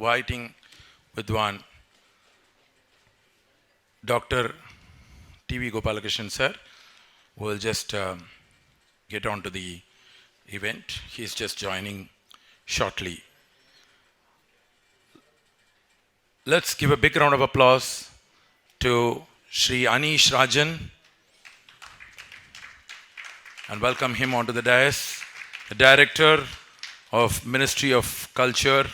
inviting Vidwan, Dr. T.V. Gopalakrishnan sir, who will just get on to the event. He's just joining shortly. Let's give a big round of applause to Sri Anish Rajan and welcome him onto the dais, the Director of Ministry of Culture,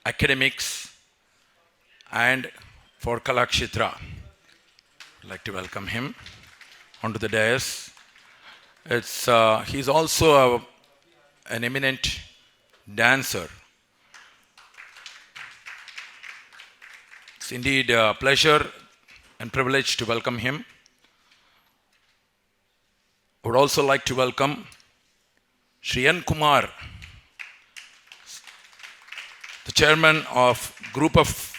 Academics, and for Kalakshetra. I'd like to welcome him onto the dais. He's also an eminent dancer. It's indeed a pleasure and privilege to welcome him. I would also like to welcome Shri N. Kumar, the chairman of Group of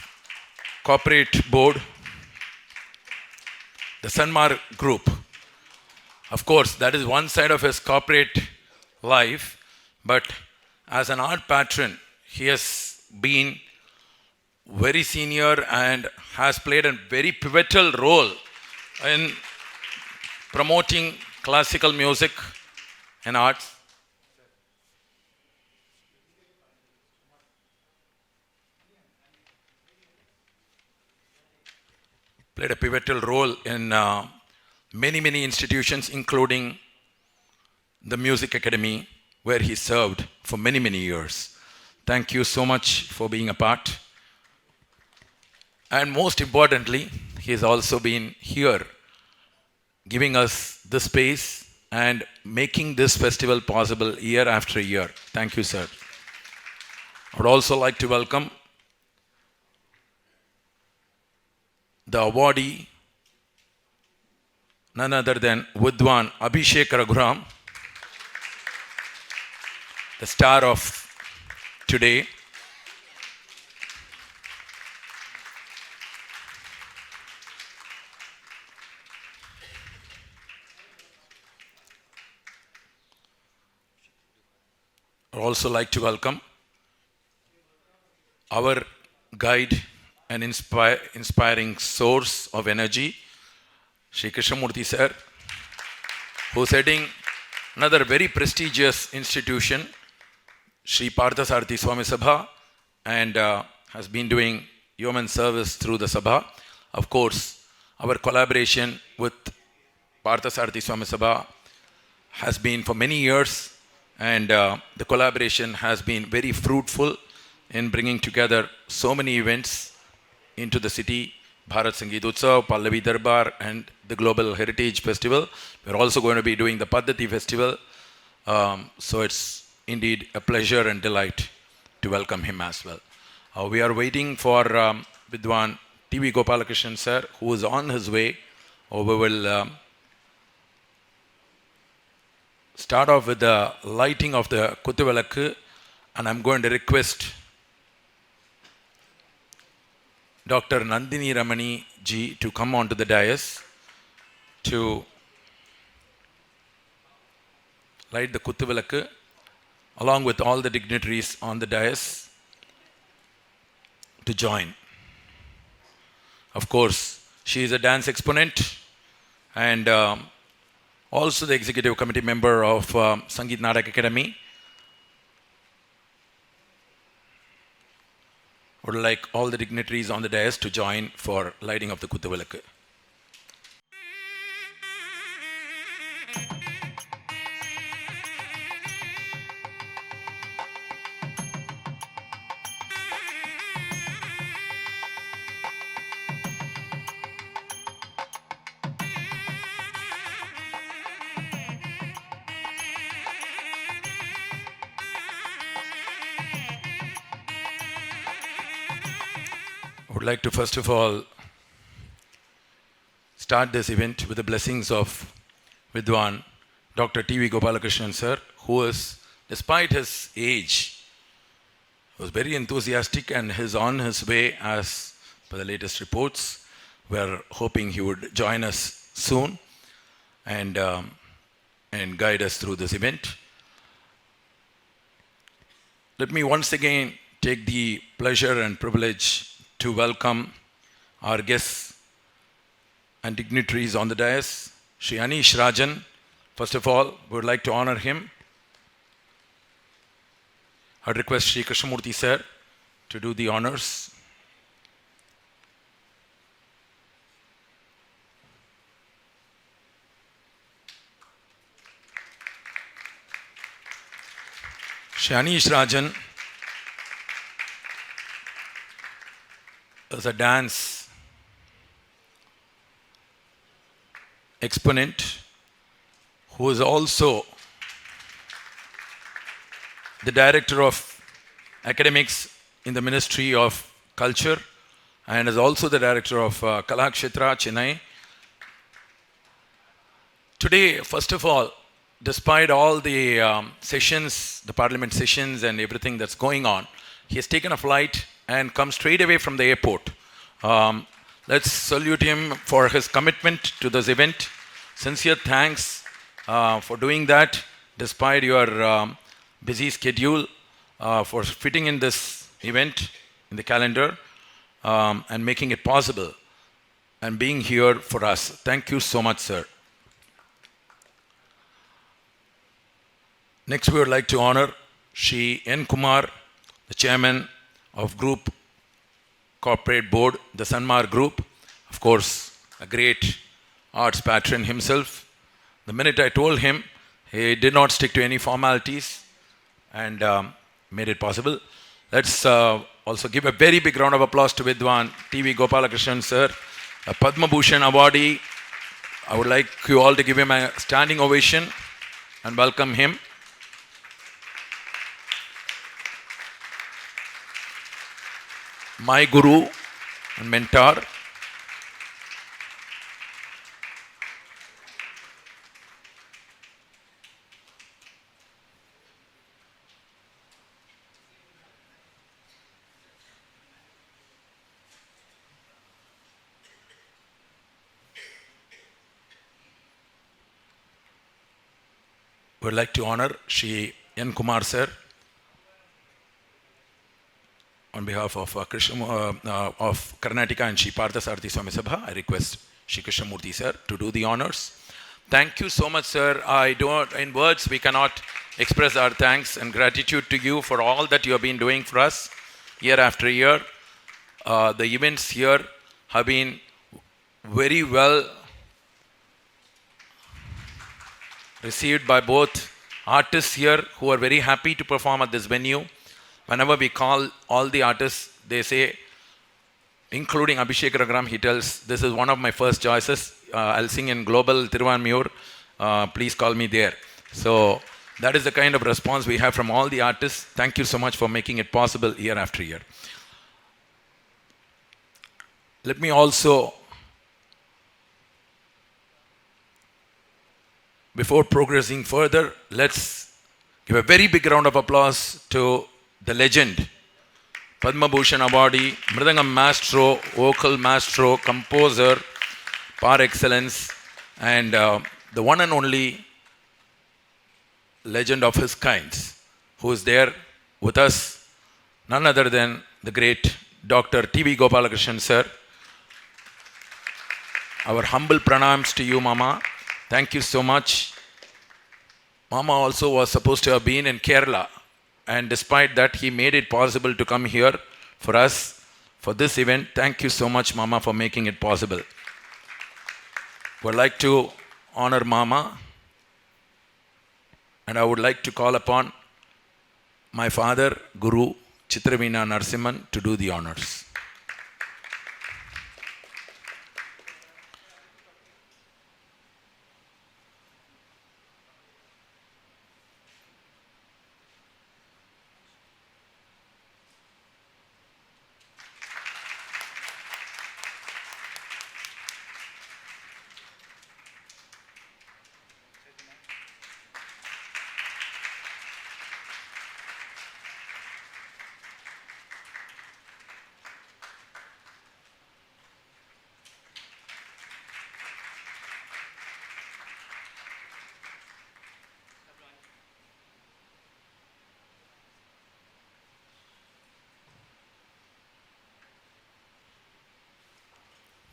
Corporate Board, the Sanmar Group. Of course, that is one side of his corporate life, but as an art patron, he has been very senior and has played a very pivotal role in promoting classical music and arts. Played a pivotal role in many institutions, including the Music Academy, where he served for many years. Thank you so much for being a part. And most importantly, he has also been here giving us the space and making this festival possible year after year. Thank you, sir. I would also like to welcome the awardee, none other than Vidwan Abhishek Raghuram, the star of today. I would also like to welcome our guide and inspiring source of energy, Shri Krishnamurthy sir, who is heading another very prestigious institution, Shri Parthasarathi Swami Sabha, and has been doing human service through the Sabha. Of course, our collaboration with Parthasarathi Swami Sabha has been for many years, and the collaboration has been very fruitful in bringing together so many events into the city, Bharat Sangeet Utsav, Pallavi Darbar, and the Global Heritage Festival. We're also going to be doing the Paddhati Festival. So it's indeed a pleasure and delight to welcome him as well. We are waiting for Vidwan T.V. Gopalakrishnan sir, who is on his way. We will start off with the lighting of the Kuthuvilakku, and I'm going to request Dr. Nandini Ramani ji to come onto the dais to light the Kuthuvilakku along with all the dignitaries on the dais to join. Of course, she is a dance exponent and also the executive committee member of Sangeet Natak Academy. Would like all the dignitaries on the dais to join for lighting of the Kuthuvilakku. I would like to first of all start this event with the blessings of Vidwan Dr. T.V. Gopalakrishnan sir, who is, despite his age, was very enthusiastic and is on his way as per the latest reports. We are hoping he would join us soon and guide us through this event. Let me once again take the pleasure and privilege to welcome our guests and dignitaries on the dais. Shri Anish Rajan, first of all, we would like to honor him. I'd request Shri Krishnamurti sir to do the honors. Shri Anish Rajan is a dance exponent who is also the director of academics in the Ministry of Culture and is also the director of Kalakshetra, Chennai. Today, first of all, despite all the sessions, the parliament sessions and everything that's going on, he has taken a flight and come straight away from the airport. Let's salute him for his commitment to this event. Sincere thanks for doing that despite your busy schedule, for fitting in this event in the calendar and making it possible and being here for us. Thank you so much, sir. Next, we would like to honor Shri N. Kumar, the chairman of Group Corporate Board, the Sanmar Group. Of course, a great arts patron himself. The minute I told him, he did not stick to any formalities and made it possible. Let's also give a very big round of applause to Vidwan, T.V. Gopalakrishnan sir, a Padma Bhushan awardee. I would like you all to give him a standing ovation and welcome him. My guru and mentor, we would like to honor Shri N. Kumar sir on behalf of of Karnataka and Shri Parthasarathi Swami Sabha. I request Shri Krishnamurti sir to do the honors. Thank you so much, sir. In words, we cannot express our thanks and gratitude to you for all that you have been doing for us year after year. The events here have been very well received by both artists here who are very happy to perform at this venue. Whenever we call all the artists, they say, including Abhishek Raghuram, he tells, this is one of my first choices. I'll sing in Global Tiruvanmiyur. Please call me there. So that is the kind of response we have from all the artists. Thank you so much for making it possible year after year. Let me also, before progressing further, let's give a very big round of applause to the legend, Padma Bhushan awardee, Mridangam maestro, vocal maestro, composer par excellence, and the one and only legend of his kinds, who is there with us, none other than the great Dr. T.V. Gopalakrishnan sir. Our humble pranams to you, Mama. Thank you so much. Mama also was supposed to have been in Kerala, and despite that, he made it possible to come here for us for this event. Thank you so much, Mama, for making it possible. Would like to honor Mama, and I would like to call upon my father, Guru Chitravina Narsimhan, to do the honors.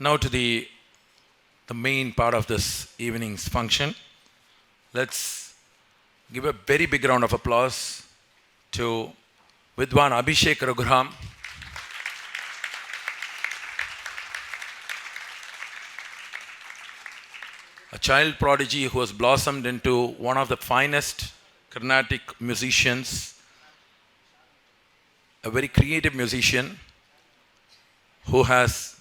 Now to the main part of this evening's function. Let's give a very big round of applause to Vidwan Abhishek Raghuram, a child prodigy who has blossomed into one of the finest Carnatic musicians, a very creative musician who has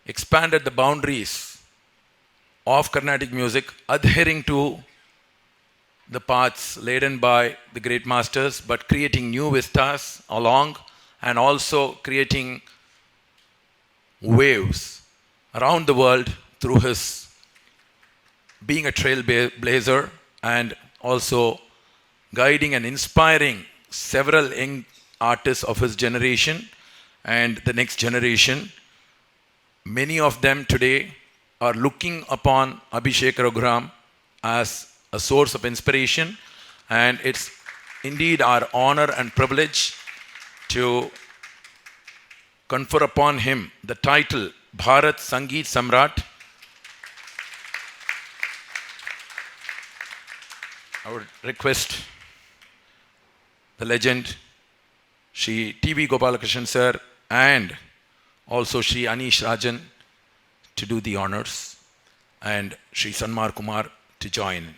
expanded the boundaries of Carnatic music, adhering to the paths laden by the great masters, but creating new vistas along and also creating waves around the world through his being a trailblazer and also guiding and inspiring several young artists of his generation and the next generation. Many of them today are looking upon Abhishek Raghuram as a source of inspiration, and it's indeed our honor and privilege to confer upon him the title Bharat Sangeet Samrat. I would request the legend Shri T.V. Gopalakrishnan sir and also Shri Anish Rajan to do the honors and Shri Sanmar Kumar to join.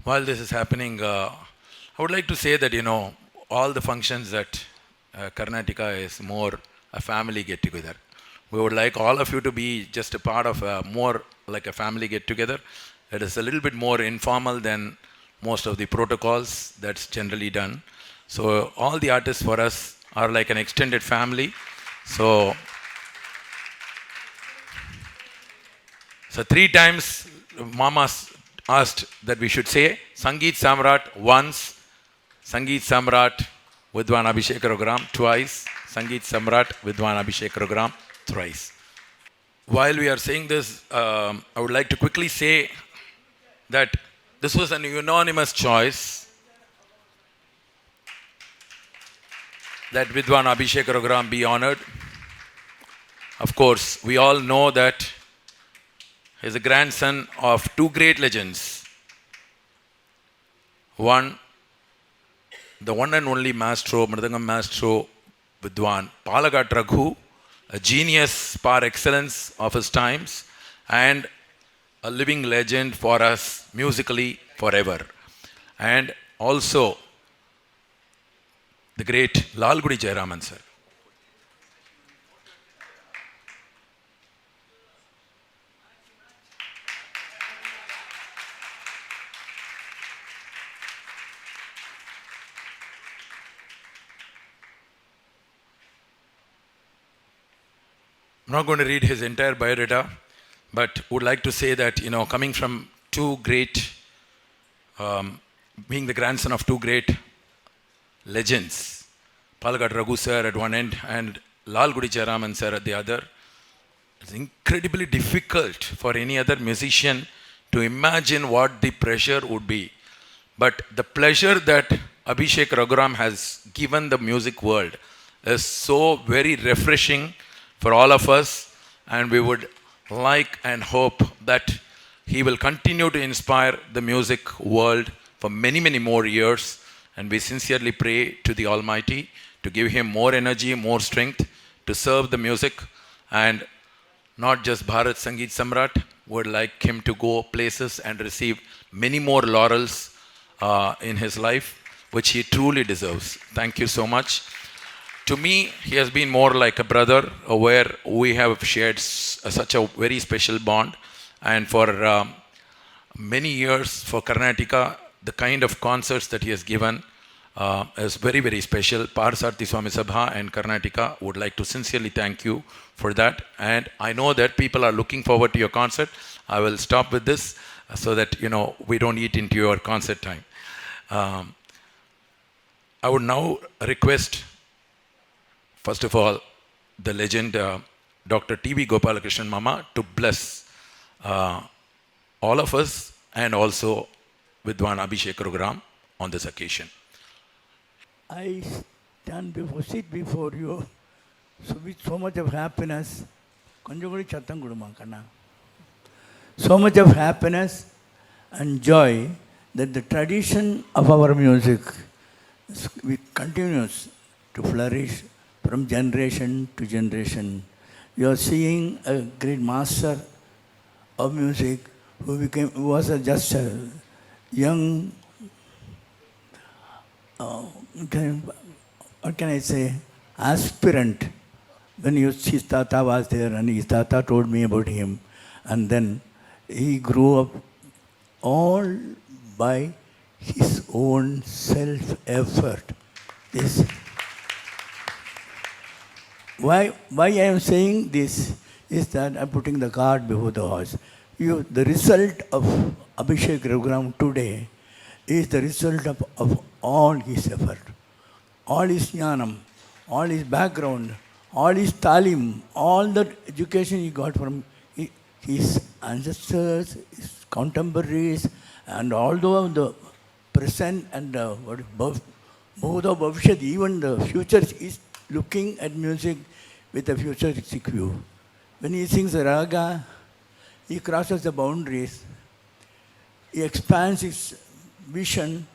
While this is happening, I would like to say that, all the functions at Karnataka is more a family get together. We would like all of you to be just a part of more like a family get together. It is a little bit more informal than most of the protocols that's generally done. So all the artists for us are like an extended family. So three times Mama's asked that we should say Sangeet Samrat once, Sangeet Samrat Vidwan Abhishek Raghuram twice, Sangeet Samrat Vidwan Abhishek Raghuram thrice. While we are saying this, I would like to quickly say that this was an unanimous choice that Vidwan Abhishek Raghuram be honored. Of course, we all know that he is a grandson of two great legends. One, the one and only maestro, Mridangam maestro Vidwan Palagat Raghu, a genius par excellence of his times and a living legend for us musically forever. And also the great Lalgudi Jayaraman sir. I'm not going to read his entire biodata, but would like to say that, coming from two great, being the grandson of two great legends, Palakkad Raghu sir at one end and Lal Gudi Jayaraman sir at the other, it's incredibly difficult for any other musician to imagine what the pressure would be. But the pleasure that Abhishek Raghuram has given the music world is so very refreshing for all of us, and we would like and hope that he will continue to inspire the music world for many, many more years. And we sincerely pray to the Almighty to give him more energy, more strength to serve the music, and not just Bharat Sangeet Samrat, would like him to go places and receive many more laurels in his life, which he truly deserves. Thank you so much. To me, he has been more like a brother, where we have shared such a very special bond. And for many years for Karnataka, the kind of concerts that he has given is very, very special. Parsarthi Swami Sabha and Karnataka would like to sincerely thank you for that. And I know that people are looking forward to your concert. I will stop with this so that, we don't eat into your concert time. I would now request, first of all, the legend Dr. T.V. Gopalakrishnan Mama to bless all of us and also Vidwan Abhishek Raghuram on this occasion. I sit before you with so much of happiness. So much of happiness and joy that the tradition of our music continues to flourish from generation to generation. You are seeing a great master of music who was just a young, what can I say, aspirant when his tata was there, and his tata told me about him. And then he grew up all by his own self-effort. Why I am saying this is that I'm putting the cart before the horse. The result of Abhishek Raghuram today is the result of all his effort, all his jnanam, all his background, all his talim, all the education he got from his ancestors, his contemporaries, and although the present and both the bhavishyat, even the future, is looking at music with a futuristic view. When he sings a raga, he crosses the boundaries, he expands his vision.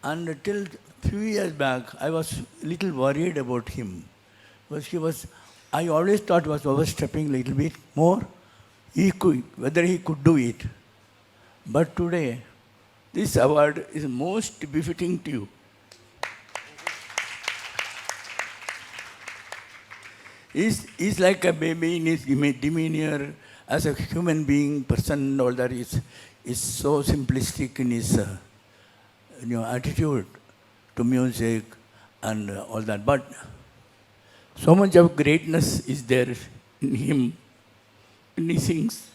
And till few years back, I was a little worried about him. Because I always thought he was overstepping a little bit more. Whether he could do it. But today, this award is most befitting to you. He's like a baby in his demeanor, as a human being, person, all that is so simplistic in his attitude to music and all that. But so much of greatness is there in him when he sings.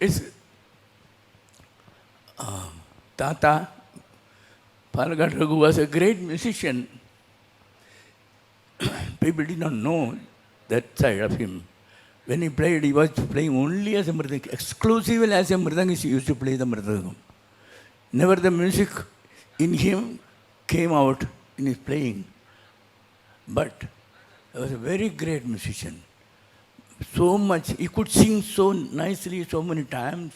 It's Tata Palakkad Raghu was a great musician. People did not know that side of him. When he played, he was playing only as a mridangam, exclusively as a mridangam. He used to play the mridangam. Never the music in him came out in his playing. But he was a very great musician. So much, he could sing so nicely so many times.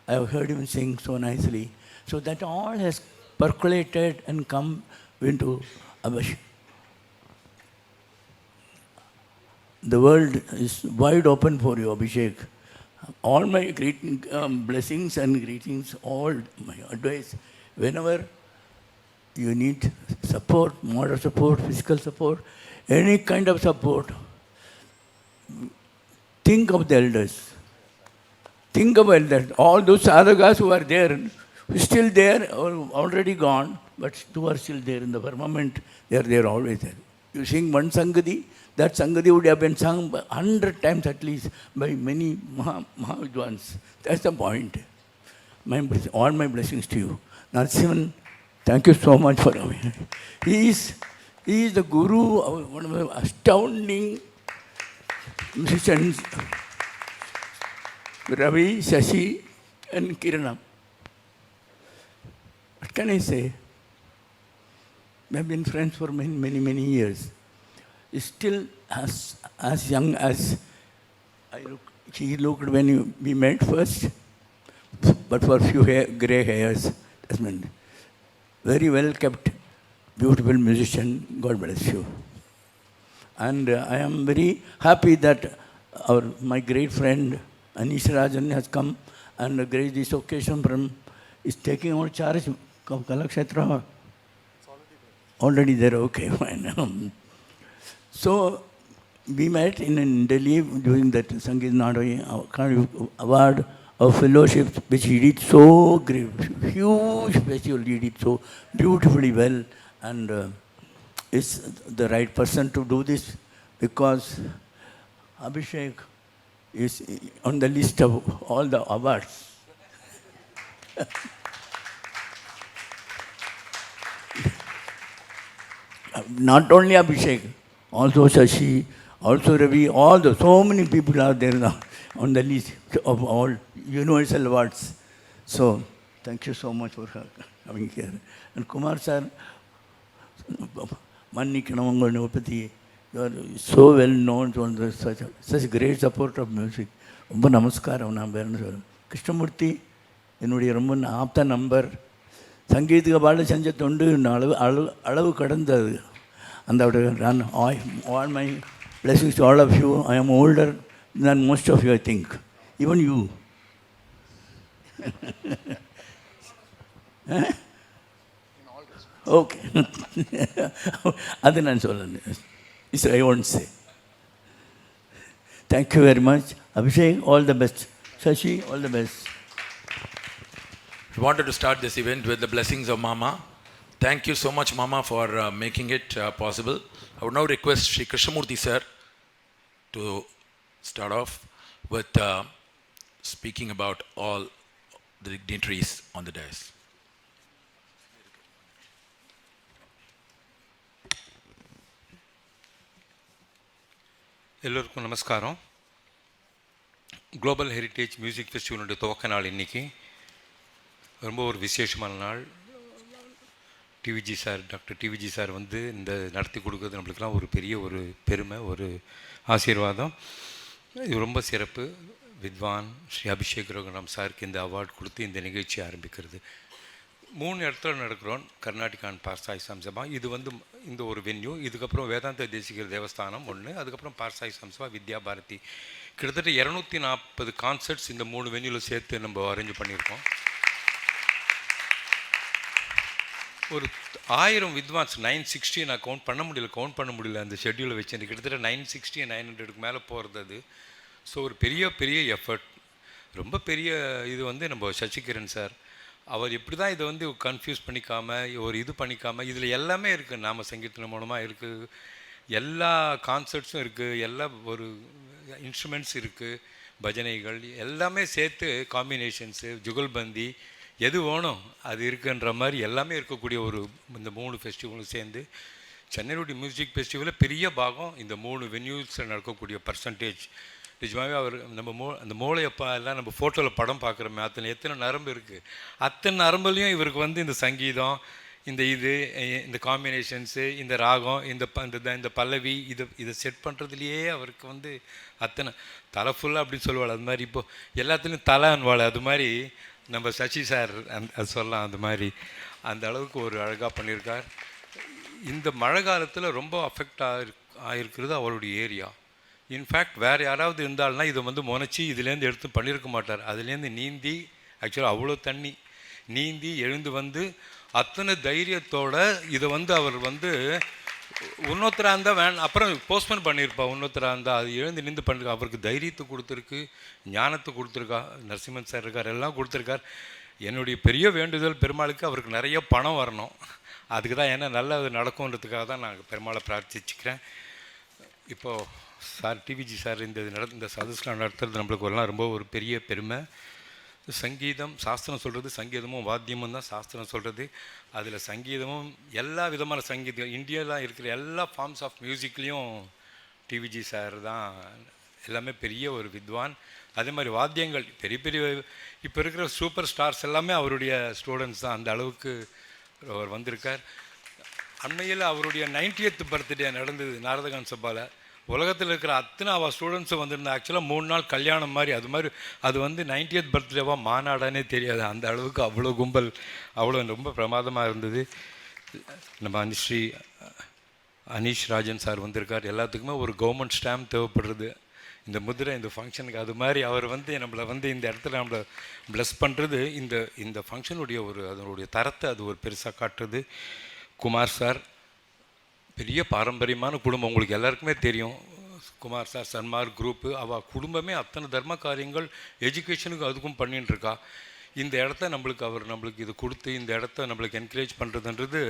I have heard him sing so nicely. So that all has percolated and come into Abhishek. The world is wide open for you, Abhishek. All my blessings and greetings, all my advice, whenever you need support, moral support, physical support, any kind of support, think of the elders. Think about that. All those sadhakas who are there, who are still there or already gone, but who are still there in the firmament, they are there always there. You sing one Sangati, that Sangati would have been sung 100 times at least by many Mahavidwans. That's the point. All my blessings to you. Narasimhan, thank you so much for coming. He is the guru of one of the astounding musicians, Ravi, Shashi, and Kirana. What can I say? We have been friends for many years. He's still as young as he looked when we met first, but for a few grey hairs. That's meant very well kept, beautiful musician. God bless you. And I am very happy that my great friend Anish Rajan has come and graced this occasion is taking on charge of Kalakshetra. Already there, okay, fine. So we met in Delhi during that Sangeet award of fellowship, which he did so great, huge festival. He did so beautifully well, and is the right person to do this because Abhishek is on the list of all the awards. Not only Abhishek, also Shashi, also Ravi, so many people are there now on the list of all universal awards. So, thank you so much for coming here. And Kumar sir, you are so well known, such great support of music. ரொம்ப நமஸ்காரம் நான் பேரன்னு சொல்லுவேன். கிருஷ்ணமூர்த்தி என்னுடைய ரொம்ப ஆப்த number. சங்கீத்துக்கு பாட செஞ்ச தொண்டு அளவு கடந்தது. And all my blessings to all of you. I am older than most of you, I think. Even you. Okay. அது நான் சொல்லணும். I won't say. Thank you very much. Abhishek, all the best. Shashi, all the best. We wanted to start this event with the blessings of Mama. Thank you so much, Mama, for making it possible. I would now request Sri Krishnamurti sir to start off with speaking about all the dignitaries on the dais. எல்லோருக்கும் நமஸ்காரம். Global heritage music ஃபெஸ்டிவலுடைய துவக்க நாள் இன்றைக்கி ரொம்ப ஒரு விசேஷமான நாள். Doctor TVG sir வந்து இந்த நடத்தி கொடுக்குறது நம்மளுக்கெல்லாம் ஒரு பெரிய ஒரு பெருமை, ஒரு ஆசீர்வாதம். இது ரொம்ப சிறப்பு. வித்வான் ஸ்ரீ அபிஷேக் ரகுராம் சாருக்கு இந்த அவார்டு கொடுத்து இந்த நிகழ்ச்சி ஆரம்பிக்கிறது. 3 இடத்துல நடக்கிறோம். கர்நாடிகா அண்ட் பார்சாய் சம்சபா, இது வந்து இந்த ஒரு வென்யூ. இதுக்கப்புறம் வேதாந்த தேசிகர் தேவஸ்தானம் ஒன்று, அதுக்கப்புறம் பார்சாய் சம்சபா, வித்யா பாரதி. கிட்டத்தட்ட 240 கான்சர்ட்ஸ் இந்த 3 வென்யூவில் சேர்த்து நம்ம அரேஞ்ச் பண்ணியிருக்கோம். ஒரு 1000 வித்வான்ஸ் 960 நான் கவுண்ட் பண்ண முடியல அந்த ஷெட்யூலை வச்சு. எனக்கு கிட்டத்தட்ட 960 900க்கு மேலே போகிறது அது. ஸோ ஒரு பெரிய எஃபர்ட், ரொம்ப பெரிய இது வந்து நம்ம சசிகிரண் சார். அவர் எப்படி தான் இதை வந்து கன்ஃபியூஸ் பண்ணிக்காமல் இது பண்ணிக்காமல் இதில் எல்லாமே இருக்குது. நாம சங்கீதத்தின் மூலமாக இருக்குது, எல்லா கான்சர்ட்ஸும் இருக்குது, எல்லா ஒரு இன்ஸ்ட்ருமெண்ட்ஸ் இருக்குது, பஜனைகள் எல்லாமே சேர்த்து காம்பினேஷன்ஸு, ஜுகல்பந்தி எது வேணும் அது இருக்குன்ற மாதிரி எல்லாமே இருக்கக்கூடிய ஒரு இந்த 3 ஃபெஸ்டிவலும் சேர்ந்து சென்னையுடைய மியூசிக் ஃபெஸ்டிவலில் பெரிய பாகம் இந்த 3 வென்யூஸில் நடக்கக்கூடிய பர்சன்டேஜ். நிஜமாகவே அவர் அந்த மூளையப்பா எல்லாம் நம்ம ஃபோட்டோவில் படம் பார்க்குறோமே, அத்தனை எத்தனை நரம்பு இருக்குது, அத்தனை நரம்புலையும் இவருக்கு வந்து இந்த சங்கீதம், இந்த காம்பினேஷன்ஸு, இந்த ராகம், இந்த பல்லவி இதை செட் பண்ணுறதுலையே அவருக்கு வந்து அத்தனை தலை ஃபுல்லாக அப்படின்னு சொல்லுவாள். அது மாதிரி இப்போது எல்லாத்துலேயும் தலை அன்வாள். அது மாதிரி நம்ம சசி சார் அது சொல்லலாம். அந்த மாதிரி அந்த அளவுக்கு ஒரு அழகாக பண்ணியிருக்கார். இந்த மழை காலத்தில் ரொம்ப அஃபெக்ட் ஆகிருக்கிறது அவருடைய ஏரியா. இன்ஃபேக்ட் வேறு யாராவது இருந்தால்னா இதை வந்து முனைச்சி இதுலேருந்து எடுத்து பண்ணியிருக்க மாட்டார். அதுலேருந்து நீந்தி, ஆக்சுவலாக அவ்வளோ தண்ணி நீந்தி எழுந்து வந்து அத்தனை தைரியத்தோடு இதை வந்து அவர் வந்து இன்னொருத்தராக இருந்தால் அப்புறம் போஸ்ட்போன் பண்ணியிருப்பா. இன்னொருத்தராக இருந்தால் அது எழுந்து நின்று பண்ணிருக்கா. அவருக்கு தைரியத்தை கொடுத்துருக்கு, ஞானத்தை கொடுத்துருக்கா. நரசிம்மன் சார் இருக்கார், எல்லாம் கொடுத்துருக்கார். என்னுடைய பெரிய வேண்டுதல் பெருமாளுக்கு அவருக்கு நிறைய பணம் வரணும். அதுக்கு தான் என்ன நல்லது நடக்கும்ன்றதுக்காக தான் நான் பெருமாளை பிரார்த்திச்சுக்கிறேன். இப்போது சார் டிவிஜி சார் இந்த சதஸ்லாம் நடத்துறது நம்மளுக்கு எல்லாம் ரொம்ப ஒரு பெரிய பெருமை. சங்கீதம் சாஸ்திரம் சொல்கிறது, சங்கீதமும் வாத்தியமும் தான் சாஸ்திரம் சொல்கிறது. அதில் சங்கீதமும் எல்லா விதமான சங்கீதம் இந்தியாவில் இருக்கிற எல்லா ஃபார்ம்ஸ் ஆஃப் மியூசிக்லேயும் டிவிஜி சார் தான் எல்லாமே பெரிய ஒரு வித்வான். அதே மாதிரி வாத்தியங்கள் பெரிய பெரிய இப்போ இருக்கிற சூப்பர் ஸ்டார்ஸ் எல்லாமே அவருடைய ஸ்டூடெண்ட்ஸ் தான். அந்த அளவுக்கு அவர் வந்திருக்கார். அண்மையில் அவருடைய 90th பர்த்டே நடந்தது நாரதகான் சபாவில். உலகத்தில் இருக்கிற அத்தனை அவள் ஸ்டூடெண்ட்ஸும் வந்திருந்தா. ஆக்சுவலாக 3 நாள் கல்யாணம் மாதிரி. அது வந்து 90th பர்த்டேவாக மாநாடானே தெரியாது. அந்த அளவுக்கு அவ்வளோ கும்பல், அவ்வளோ ரொம்ப பிரமாதமாக இருந்தது. நம்ம அனீஷ் ராஜன் சார் வந்திருக்கார். எல்லாத்துக்குமே ஒரு கவர்மெண்ட் ஸ்டாம்ப் தேவைப்படுறது இந்த முதிரை இந்த ஃபங்க்ஷனுக்கு. அது மாதிரி அவர் வந்து நம்மளை வந்து இந்த இடத்துல நம்மளை ப்ளஸ் பண்ணுறது இந்த ஃபங்க்ஷனுடைய அதனுடைய தரத்தை அது ஒரு பெருசாக காட்டுறது. குமார் சார் பெரிய பாரம்பரியமான குடும்பம், உங்களுக்கு எல்லாருக்குமே தெரியும். குமார் சார் சன்மார் குரூப்பு, அவள் குடும்பமே அத்தனை தர்ம காரியங்கள் எஜுகேஷனுக்கு அதுக்கும் பண்ணிட்டுருக்கா. இந்த இடத்த நம்மளுக்கு இது கொடுத்து இந்த இடத்த நம்மளுக்கு என்கரேஜ் பண்ணுறதுன்றது.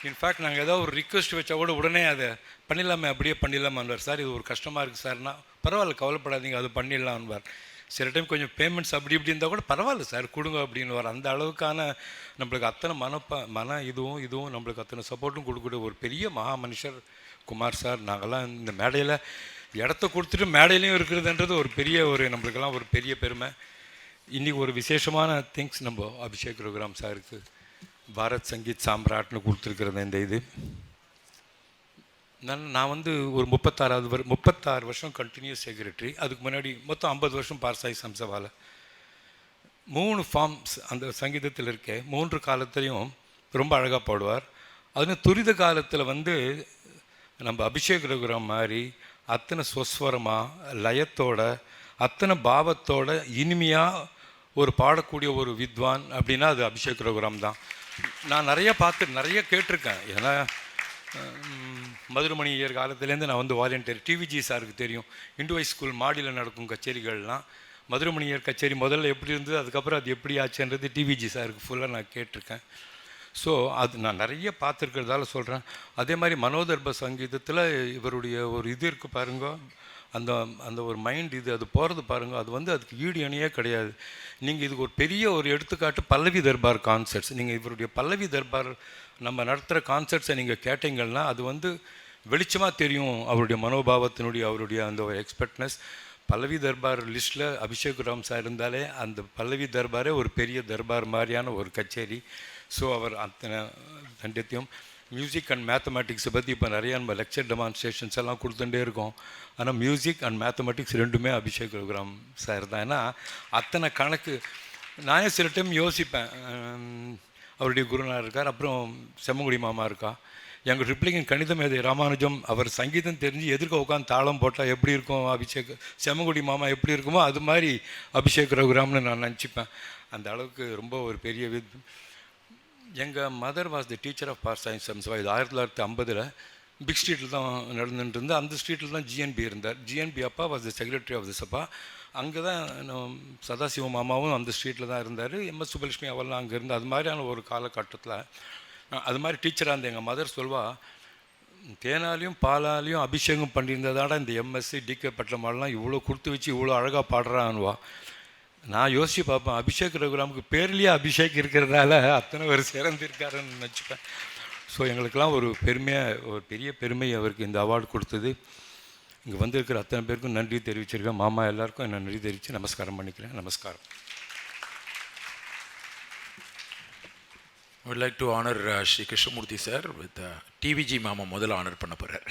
இன்ஃபேக்ட் நாங்கள் ஏதாவது ஒரு ரிக்வெஸ்ட் வச்சா கூட உடனே அதை பண்ணிடலாமே, அப்படியே பண்ணிடலாமான்வார். சார் இது ஒரு கஷ்டமாக இருக்குது சார்னா, பரவாயில்ல கவலைப்படாதீங்க அது பண்ணிடலான்வார். சில டைம் கொஞ்சம் பேமெண்ட்ஸ் அப்படி இப்படி இருந்தால் கூட பரவாயில்ல சார் கொடுங்க அப்படின்னு வர. அந்த அளவுக்கான நம்மளுக்கு அத்தனை இதுவும் நம்மளுக்கு அத்தனை சப்போர்ட்டும் கொடுக்கக்கூடிய ஒரு பெரிய மகா மனுஷர் குமார் சார். நாங்கள்லாம் இந்த மேடையில் இடத்த கொடுத்துட்டு மேடையிலையும் இருக்கிறதுன்றது ஒரு பெரிய நம்மளுக்கெல்லாம் ஒரு பெரிய பெருமை. இன்றைக்கி ஒரு விசேஷமான திங்ஸ் நம்ம அபிஷேக் ரகுராம் சாருக்கு பாரத் சங்கீத் சாம்ராட்னு கொடுத்துருக்குறது. இந்த நான் வந்து ஒரு 36 வருஷம் கண்டினியூஸ் செக்ரட்டரி. அதுக்கு முன்னாடி மொத்தம் 50 வருஷம் பார்சாய் சம்சவாவில் 3 ஃபார்ம்ஸ் அந்த சங்கீதத்தில் இருக்க. 3 காலத்துலேயும் ரொம்ப அழகாக பாடுவார். அதுவும் துரித காலத்தில் வந்து நம்ம அபிஷேக் ரகுராம் மாதிரி அத்தனை சொஸ்வரமாக லயத்தோட அத்தனை பாவத்தோட இனிமையாக ஒரு பாடக்கூடிய ஒரு வித்வான் அப்படின்னா அது அபிஷேக் ரகுராம் தான். நான் நிறைய கேட்டிருக்கேன். ஏன்னா மதுரமணி ஐயர் காலத்துலேருந்து நான் வந்து வாலண்டியர். டிவிஜி சாருக்கு தெரியும், இந்துவை ஸ்கூல் மாடியில் நடக்கும் கச்சேரிகள்லாம் மதுரமணி ஐயர் கச்சேரி முதல்ல எப்படி இருந்தது, அதுக்கப்புறம் அது எப்படி ஆச்சுன்றது டிவிஜி சாருக்கு ஃபுல்லாக நான் கேட்டிருக்கேன். ஸோ அது நான் நிறைய பார்த்துருக்கிறதால சொல்கிறேன். அதே மாதிரி மனோதர்ப சங்கீதத்தில் இவருடைய ஒரு இது இருக்குது பாருங்க, அந்த ஒரு மைண்ட் அது போகிறது பாருங்கள், அது வந்து அதுக்கு ஈடு இணையே கிடையாது. நீங்கள் இதுக்கு ஒரு பெரிய ஒரு எடுத்துக்காட்டு பல்லவி தர்பார் கான்சர்ட்ஸ். நீங்கள் இவருடைய பல்லவி தர்பார் நம்ம நடத்துகிற கான்சர்ட்ஸை நீங்கள் கேட்டிங்கன்னா அது வந்து வெளிச்சமாக தெரியும் அவருடைய மனோபாவத்தினுடைய அவருடைய அந்த ஒரு எக்ஸ்பர்ட்னஸ். பல்லவி தர்பார் லிஸ்ட்டில் அபிஷேக் ராம் சார் இருந்தாலே அந்த பல்லவி தர்பாரே ஒரு பெரிய தர்பார் மாதிரியான ஒரு கச்சேரி. ஸோ அவர் அத்தனை தண்டத்தையும் மியூசிக் அண்ட் மேத்தமேட்டிக்ஸை பற்றி இப்போ நிறையா நம்ம லெக்சர் டெமான்ஸ்ட்ரேஷன்ஸ் எல்லாம் கொடுத்துட்டே இருக்கோம். ஆனால் மியூசிக் அண்ட் மேத்தமெட்டிக்ஸ் ரெண்டுமே அபிஷேக் ரகுராம் சார் தான். ஏன்னா அத்தனை கணக்கு நானே சில டைம் யோசிப்பேன். அவருடைய குருநாதர் இருக்கார், அப்புறம் செம்மங்குடி மாமா இருக்கா. எங்கள் ரிப்ளிகன் கணித மேதை ராமானுஜம் அவர் சங்கீதம் தெரிஞ்சு எதிர்க்க உட்காந்து தாளம் போட்டால் எப்படி இருக்கும் அபிஷேக், செம்மங்குடி மாமா எப்படி இருக்குமோ அது மாதிரி அபிஷேக் ரகுராம்னு நான் நினச்சிப்பேன். அந்த அளவுக்கு ரொம்ப ஒரு பெரிய எங்கள் mother was the teacher of பார் சயின்ஸ் சம்சவா. இது 1950 பிக் ஸ்ட்ரீட்டில் தான் நடந்துட்டு இருந்து. அந்த ஸ்ட்ரீட்டில் தான் ஜிஎன்பி இருந்தார். ஜிஎன்பி அப்பா was the secretary of the sabha. அங்கே தான் சதாசிவ மாமாவும் அந்த ஸ்ட்ரீட்டில் தான் இருந்தார். எம்எஸ் சுப்பலட்சுமி அவெல்லாம் அங்கே இருந்து. அது மாதிரியான ஒரு காலகட்டத்தில் அது மாதிரி டீச்சராக இருந்த எங்கள் மதர் சொல்வா, தேனாலையும் பாலாலையும் அபிஷேகம் பண்ணியிருந்ததாட இந்த எம்எஸ்சி டிகே பட்டமாலாம் இவ்வளோ கொடுத்து வச்சு இவ்வளோ அழகாக பாடுறான்வா. நான் யோசித்து பார்ப்பேன், அபிஷேக் ரகுராமுக்கு பேர்லேயே அபிஷேக் இருக்கிறதால அத்தனை ஒரு சிறந்திருக்காருன்னு நினச்சிப்பேன். ஸோ எங்களுக்கெல்லாம் ஒரு பெருமையாக ஒரு பெரிய பெருமை அவருக்கு இந்த அவார்டு கொடுத்தது. இங்கே வந்திருக்கிற அத்தனை பேருக்கும் நன்றி தெரிவிச்சிருக்கேன். மாமா எல்லாருக்கும் என்ன நன்றி தெரிவித்து நமஸ்காரம் பண்ணிக்கிறேன். நமஸ்காரம். I would like to honor Shri Krishnamurthy sir with TVG மாமா முதல்ல ஆனர் பண்ண போகிறார்.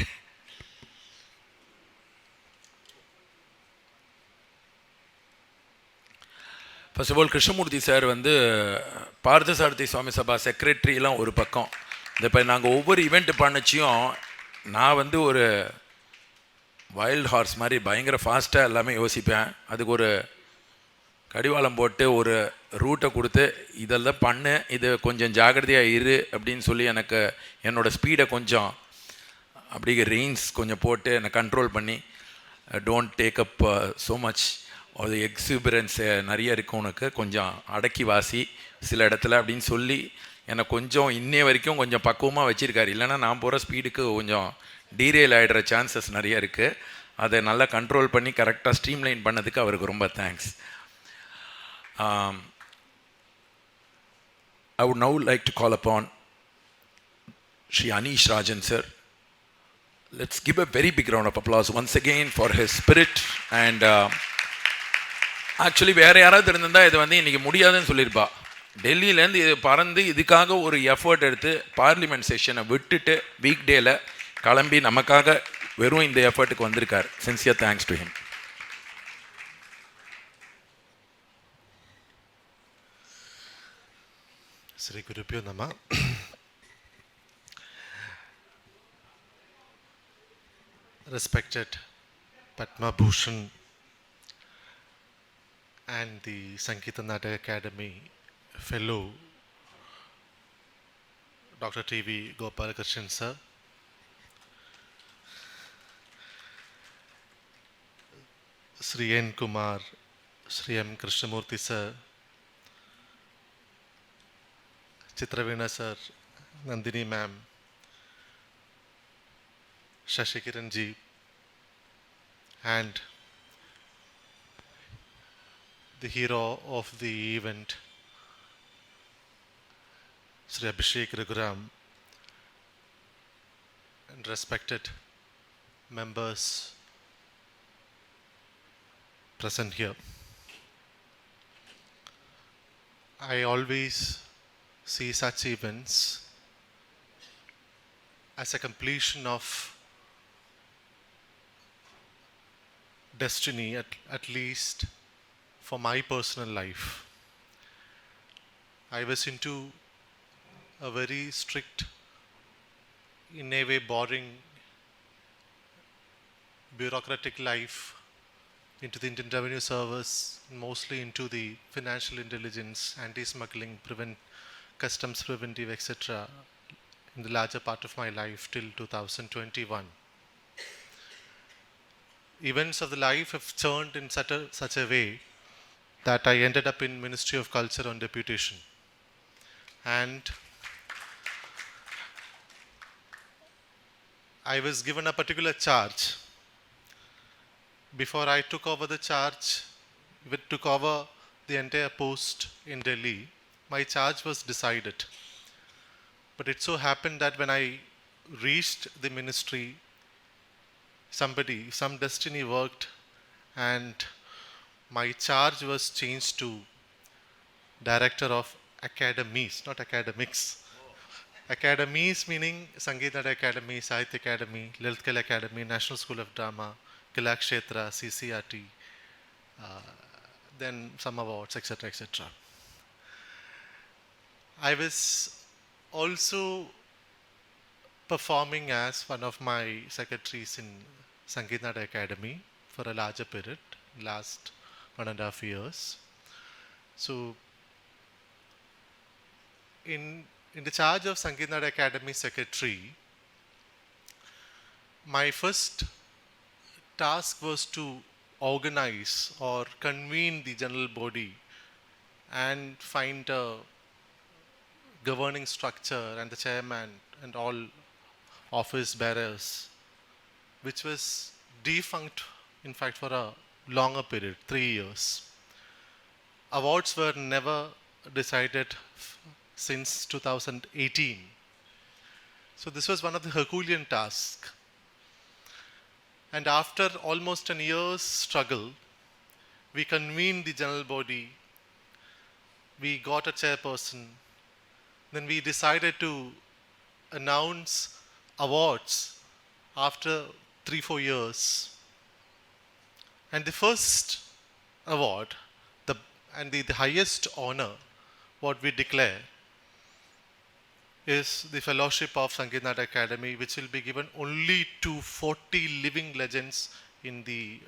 First of all Krishnamurthy sir வந்து பார்த்தசாரதி சுவாமி சபா செக்ரட்டரியெலாம் ஒரு பக்கம். இந்த இப்போ நாங்கள் ஒவ்வொரு ஈவெண்ட் பண்ணச்சியும் நான் வந்து ஒரு வைல்ட் ஹார்ஸ் மாதிரி பயங்கர ஃபாஸ்ட்டாக எல்லாமே யோசிப்பேன். அதுக்கு ஒரு கடிவாளம் போட்டு ஒரு ரூட்டை கொடுத்து இதெல்லாம் பண்ணு, இது கொஞ்சம் ஜாகிரதையாக இரு அப்படின்னு சொல்லி எனக்கு என்னோடய ஸ்பீடை கொஞ்சம் அப்படியே ரெயின்ஸ் கொஞ்சம் போட்டு என்னை கண்ட்ரோல் பண்ணி don't take up so much அது எக்ஸிபிரன்ஸ் நிறைய இருக்கும் உனக்கு, கொஞ்சம் அடக்கி வாசி சில இடத்துல அப்படின்னு சொல்லி என்னை கொஞ்சம் இன்னைய வரைக்கும் கொஞ்சம் பக்குவமாக வச்சுருக்காரு. இல்லைனா நான் போகிற ஸ்பீடுக்கு கொஞ்சம் டீரெயில் ஆகிடுற சான்சஸ் நிறைய இருக்குது. அதை நல்லா கண்ட்ரோல் பண்ணி கரெக்டாக ஸ்ட்ரீம்லைன் பண்ணதுக்கு அவருக்கு ரொம்ப thanks. I would now like to call upon Shri Anish Rajan sir. Let's give a very big round of applause once again for his spirit. And actually வேறு யாராவது இருந்திருந்தால் இது வந்து இன்றைக்கி முடியாதுன்னு சொல்லியிருப்பா. டெல்லியிலேருந்து இது பறந்து இதுக்காக ஒரு எஃபர்ட் எடுத்து பார்லிமெண்ட் செஷனை விட்டுட்டு வீக் டேயில் கிளம்பி நமக்காக வெறும் இந்த எஃபர்ட்டுக்கு வந்திருக்கார். Sincere thanks to him. Sri Gurubhyo Namah. Respected Padma Bhushan and the Sangeet Natak Academy fellow Dr. T.V. Gopalakrishnan sir, Sri N. Kumar, Sri M. Krishnamurthy sir, Chitravina sir, Nandini ma'am, Shashikiran ji, and the hero of the event, Sri Abhishek Raghuram, and respected members present here. I always see such events as a completion of destiny, at least for my personal life. I was into a very strict, in a way boring, bureaucratic life, into the Indian Revenue Service, mostly into the financial intelligence, anti-smuggling, customs preventive, etc. in the larger part of my life till 2021. Events of the life have turned in such a way that I ended up in Ministry of Culture on deputation. And I was given a particular charge. Before I took over the charge, took over the entire post in Delhi, my charge was decided. But it so happened that when I reached the ministry, some destiny worked, and my charge was changed to Director of Academies, not academics. Academies meaning Sangeet Natak Academy, Sahitya Academy, Lalitkala Kala Academy, National School of Drama, Kalakshetra, CCRT, then some awards, etc., etc. I was also performing as one of my secretaries in Sangeet Natak Academy for a larger period, last 1.5 years. So, in the charge of Sangeet Natak Academy secretary, my first task was to organize or convene the general body and find a governing structure and the chairman and all office bearers, which was defunct in fact for a longer period, 3 years. Awards were never decided since 2018. So this was one of the Herculean tasks. And after almost a year's struggle, we convened the general body, we got a chairperson, then we decided to announce awards after 3-4 years. And the first award, the highest honor, what we declare, is the fellowship of Sangeet Natak Academy, which will be given only to 40 living legends in the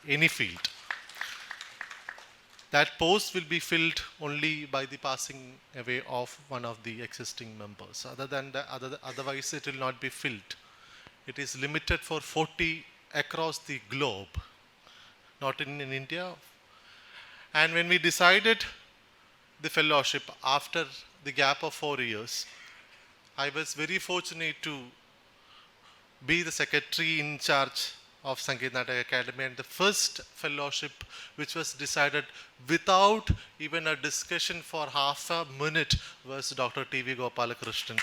any field. That post will be filled only by the passing away of one of the existing members. Otherwise, it will not be filled. It is limited for 40 across the globe, not in India. And when we decided the fellowship after the gap of 4 years, I was very fortunate to be the secretary in charge of Sangeet Natak Academy, and the first fellowship which was decided without even a discussion for half a minute was Dr. T.V. Gopalakrishnan.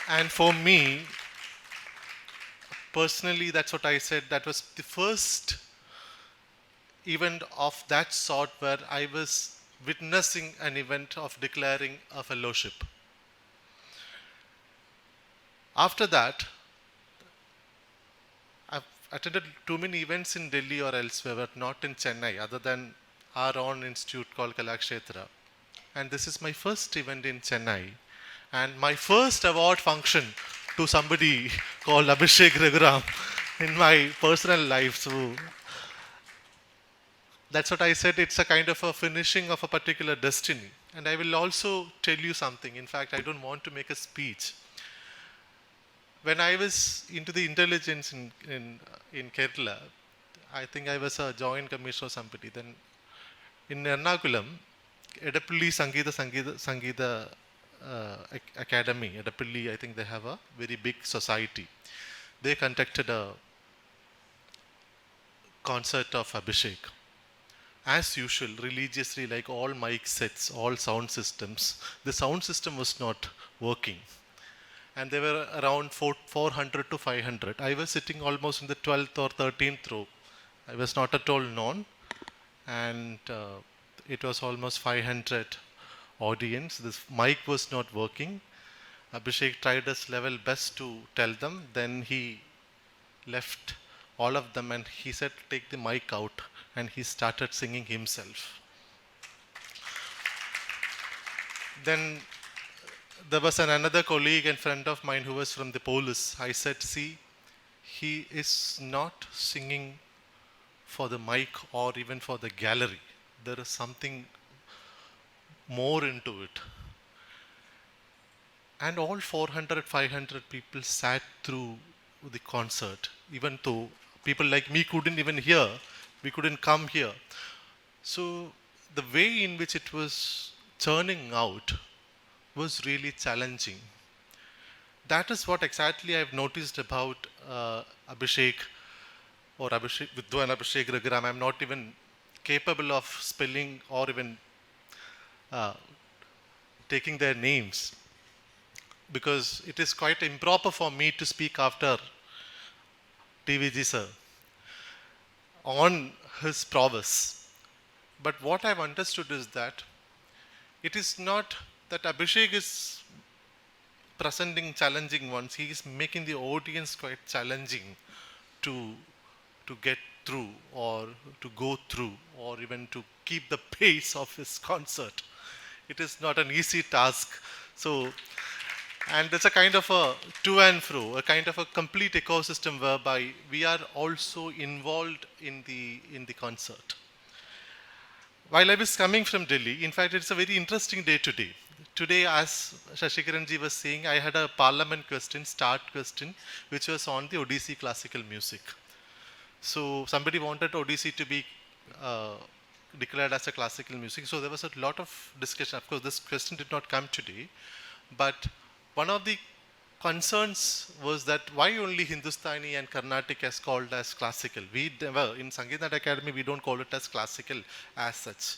And for me, personally, that's what I said, that was the first event of that sort where I was witnessing an event of declaring a fellowship. After that, I've attended too many events in Delhi or elsewhere, but not in Chennai, other than our own institute called Kalakshetra. And this is my first event in Chennai. And my first award function to somebody called Abhishek Raghuram in my personal life. So that's what I said, it's a kind of a finishing of a particular destiny. And I will also tell you something. In fact, I don't want to make a speech. When I was into the intelligence in Kerala, I think I was a joint commissioner or somebody. Then in Ernakulam, Edapalli Sangeeta Academy, Edapalli, I think they have a very big society. They conducted a concert of Abhishek. As usual, religiously, like all mic sets, all sound systems, the sound system was not working. And they were around 400 to 500. I was sitting almost in the 12th or 13th row. I was not at all known. And it was almost 500 audience. This mic was not working. Abhishek tried his level best to tell them. Then he left all of them and he said, take the mic out. And he started singing himself. Then there was another colleague and friend of mine who was from the police. I said, see, he is not singing for the mic or even for the gallery. There is something more into it. And all 400, 500 people sat through the concert, even though people like me couldn't even hear. We couldn't come here. So the way in which it was churning out was really challenging. That is what exactly I've noticed about Abhishek or Abhishek, Vidwan, Abhishek, Raghuram. I'm not even capable of spelling or even taking their names because it is quite improper for me to speak after TVG sir on his prowess. But what I've understood is that it is not that Abhishek is presenting challenging ones, he is making the audience quite challenging to get through or to go through or even to keep the pace of his concert. It is not an easy task. So, and it's a kind of a to and fro, a kind of a complete ecosystem whereby we are also involved in the concert. While I was coming from Delhi, in fact, it's a very interesting day today. Today, as Shashikaranji was saying, I had a parliament question, start question, which was on the Odissi classical music. So somebody wanted Odissi to be declared as a classical music. So there was a lot of discussion. Of course, this question did not come today. But one of the concerns was that why only Hindustani and Carnatic is called as classical? We never, in Sangeet Natak Academy, we don't call it as classical as such.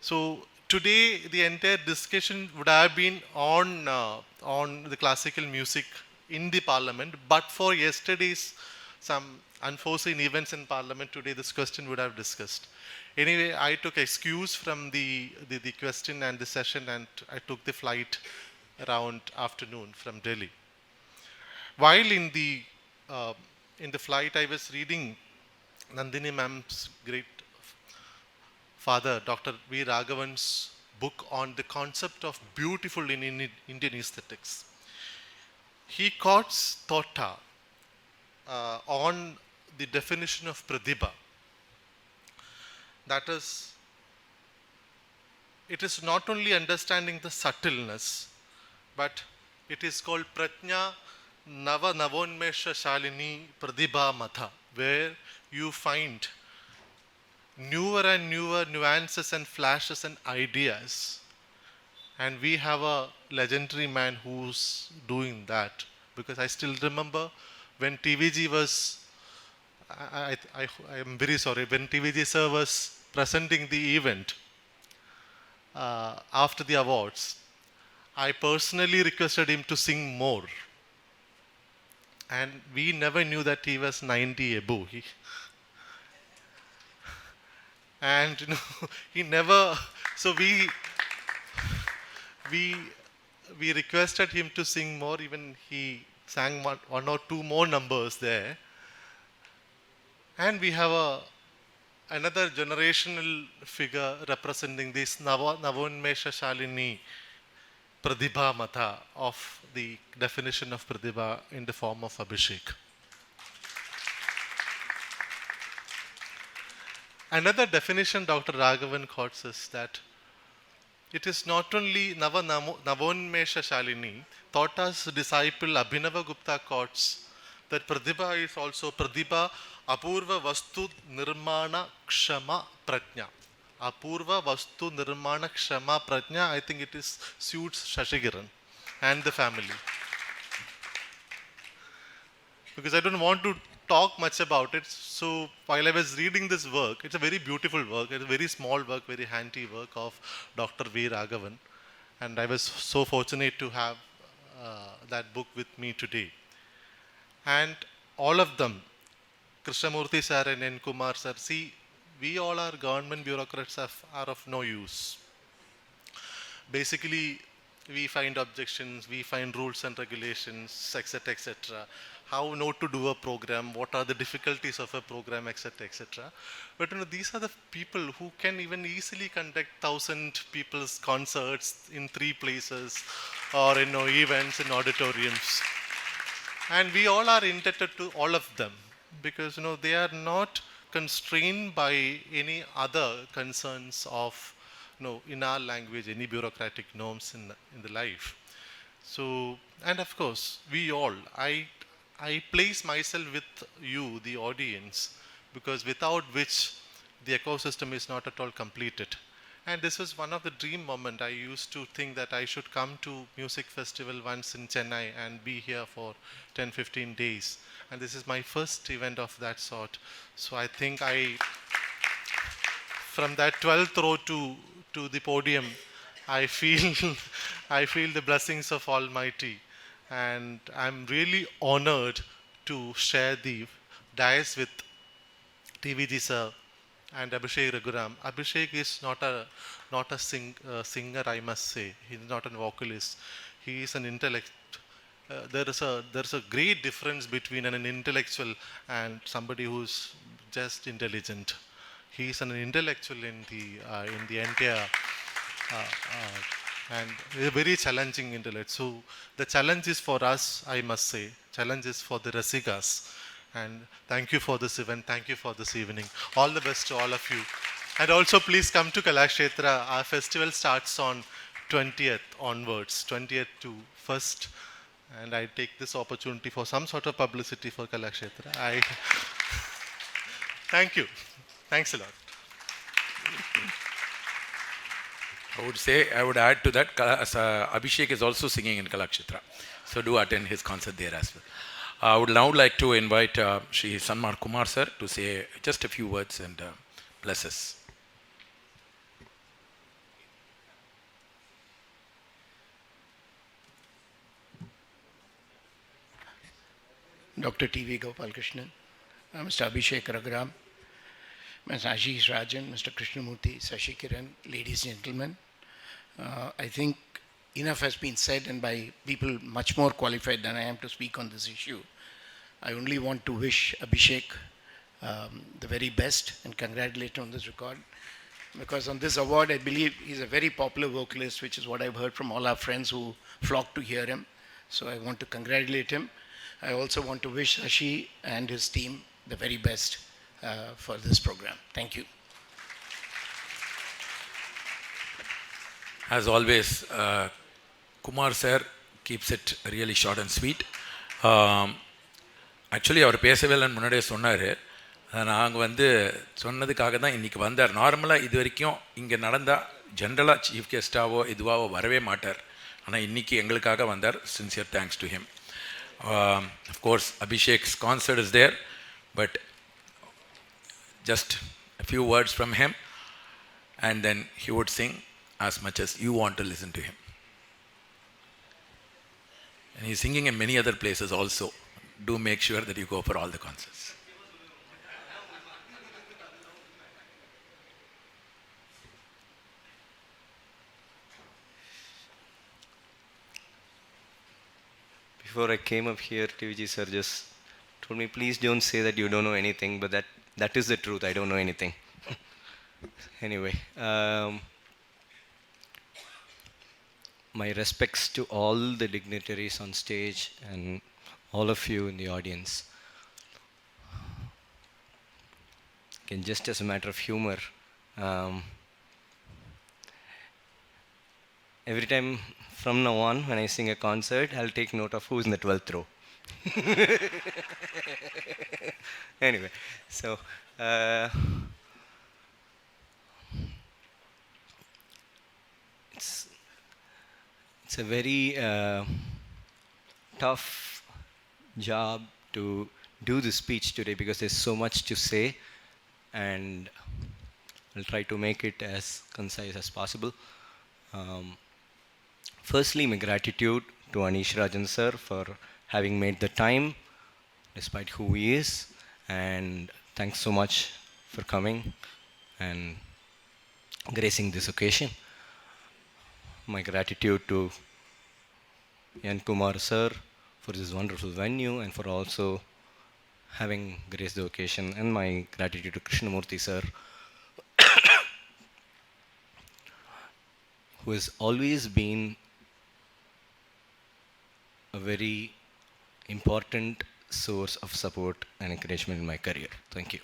So today, the entire discussion would have been on the classical music in the parliament, but for yesterday's some unforeseen events in parliament, today this question would have discussed. Anyway, I took excuse from the question and the session, and I took the flight around afternoon from Delhi. While in the flight, I was reading Nandini ma'am's great father, Dr. V. Raghavan's book on the concept of beautiful in Indian aesthetics. He quotes Tota on the definition of pratibha. That is, it is not only understanding the subtleness, but it is called Pratnya Navonmesha Shalini Pratibha Matha, where you find newer and newer nuances and flashes and ideas. And we have a legendary man who's doing that. Because I still remember when TVG was, I am very sorry, when TVG sir was presenting the event after the awards, I personally requested him to sing more. And we never knew that he was 90 above. And he never, so we requested him to sing more. Even he sang one or two more numbers there. And we have another generational figure representing this Navonmesha Shalini Pratibha Matha of the definition of Pratibha in the form of Abhishek. Another definition Dr. Raghuram quotes is that it is not only Navonmesha Shalini, Thota's disciple Abhinava Gupta quotes that Pratibha is also Pratibha Apurva Vastu Nirmana Kshama Prajna. Apurva Vastu Nirmana Kshama Prajna, I think it is suits Shashikiran and the family. Because I don't want to talk much about it, so while I was reading this work, it's a very beautiful work, it's a very small work, very handy work of Dr. V. Raghavan, and I was so fortunate to have that book with me today. And all of them, Krishnamurthy sir and N. Kumar sir, see, we all are government bureaucrats are of no use. Basically, we find objections, we find rules and regulations, etc., etc. How not to do a program, what are the difficulties of a program, etc., etc. But these are the people who can even easily conduct 1,000 people's concerts in 3 places or events in auditoriums. And we all are indebted to all of them because they are not constrained by any other concerns of in our language, any bureaucratic norms in the life. So, and of course, we all, I place myself with you, the audience, because without which the ecosystem is not at all completed. And this was one of the dream moment. I used to think that I should come to music festival once in Chennai and be here for 10-15 days. And this is my first event of that sort. So I think from that 12th row to the podium, I feel the blessings of Almighty. And I'm really honored to share the dais with TVG sir and Abhishek Raghuram. Abhishek is not a singer, I must say. He's not a vocalist. He is an intellect. There's a great difference between an intellectual and somebody who's just intelligent. He's an intellectual in the entire and a very challenging intellect. So the challenge is for us, I must say. Challenge is for the Rasikas. And thank you for this event. Thank you for this evening. All the best to all of you. And also please come to Kalakshetra. Our festival starts on 20th onwards, 20th to 1st. And I take this opportunity for some sort of publicity for Kalakshetra. Thank you. Thanks a lot. I would add to that, Abhishek is also singing in Kalakshetra. So do attend his concert there as well. I would now like to invite Shri Sanmar Kumar sir to say just a few words and bless us. Dr. T.V. Gopalakrishnan, Mr. Abhishek Raghuram, Mr. Ashish Rajan, Mr. Krishnamurthy, Sashi Kiran, ladies and gentlemen. I think enough has been said and by people much more qualified than I am to speak on this issue. I only want to wish Abhishek the very best and congratulate him on this record. Because on this award, I believe he's a very popular vocalist, which is what I've heard from all our friends who flocked to hear him. So I want to congratulate him. I also want to wish Sashi and his team the very best for this program. Thank you. As always, Kumar sir keeps it really short and sweet. Actually அவர் பேசவே இல்லைன்னு முன்னாடியே சொன்னார். நாங்கள் வந்து சொன்னதுக்காக தான் இன்றைக்கி வந்தார். நார்மலாக இது வரைக்கும் இங்கே நடந்தால் ஜென்ரலாக சீஃப் கெஸ்ட்டாவோ இதுவாவோ வரவே மாட்டார். ஆனால் இன்றைக்கி எங்களுக்காக வந்தார். Sincere thanks to him. Of course Abhishek's concert is there, but just a few words from him and then he would sing as much as you want to listen to him. And he's singing in many other places also. Do make sure that you go for all the concerts. Before I came up here, TVG sir just told me, please don't say that you don't know anything, but that is the truth. I don't know anything. Anyway, my respects to all the dignitaries on stage and all of you in the audience. Again, just as a matter of humor, every time from now on, when I sing a concert, I'll take note of who's in the 12th row. Anyway, so it's a very tough job to do this speech today because there's so much to say, and I'll try to make it as concise as possible. Firstly, my gratitude to Anish Rajan sir for having made the time despite who he is, and thanks so much for coming and gracing this occasion. My gratitude to Yan Kumar sir for this wonderful venue and for also having graced the occasion, and my gratitude to Krishnamurti sir who has always been a very important source of support and encouragement in my career. Thank you.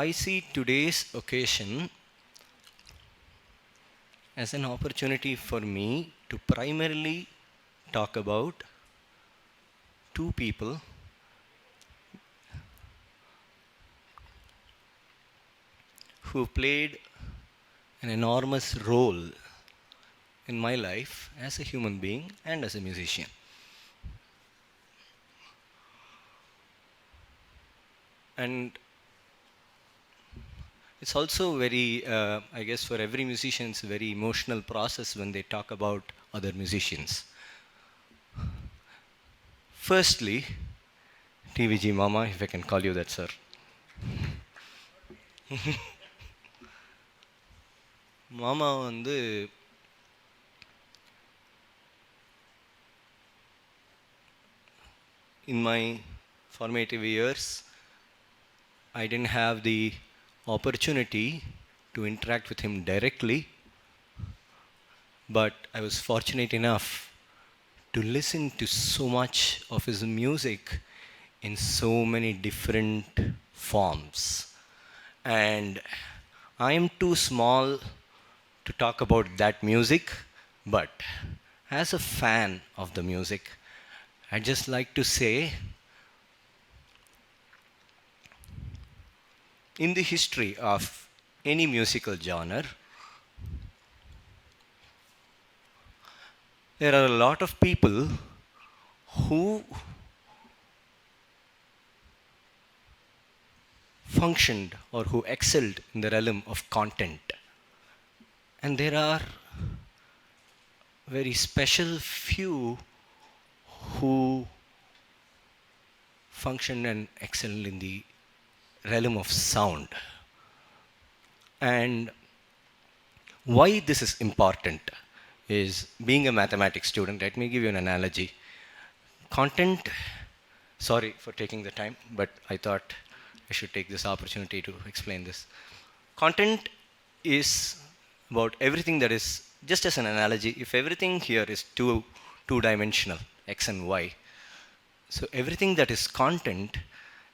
I see today's occasion as an opportunity for me to primarily talk about two people who played an enormous role in my life as a human being and as a musician. And it's also very, I guess for every musician, it's a very emotional process when they talk about other musicians. Firstly, TVG Mama, if I can call you that, sir. மாமா வந்து in my formative years, I didn't have the opportunity to interact with him directly, but I was fortunate enough to listen to so much of his music in so many different forms. And I am too small to talk about that music, but as a fan of the music, I'd just like to say, in the history of any musical genre, there are a lot of people who functioned or who excelled in the realm of content. And there are very special few who function and excel in the realm of sound. And why this is important is, being a mathematics student, let me give you an analogy. Content, sorry for taking the time, but I thought I should take this opportunity to explain this. Content is about everything that is just as an analogy, if everything here is two-dimensional, X and Y, so everything that is content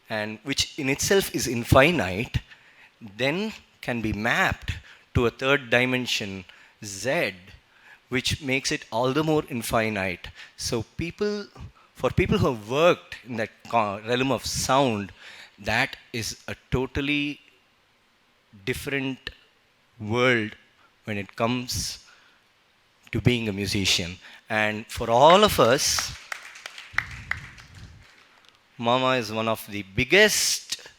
and which in itself is infinite, then can be mapped to a third dimension, Z, which makes it all the more infinite. So for people who have worked in that realm of sound, that is a totally different world when it comes to being a musician. And for all of us, Mama is one of the biggest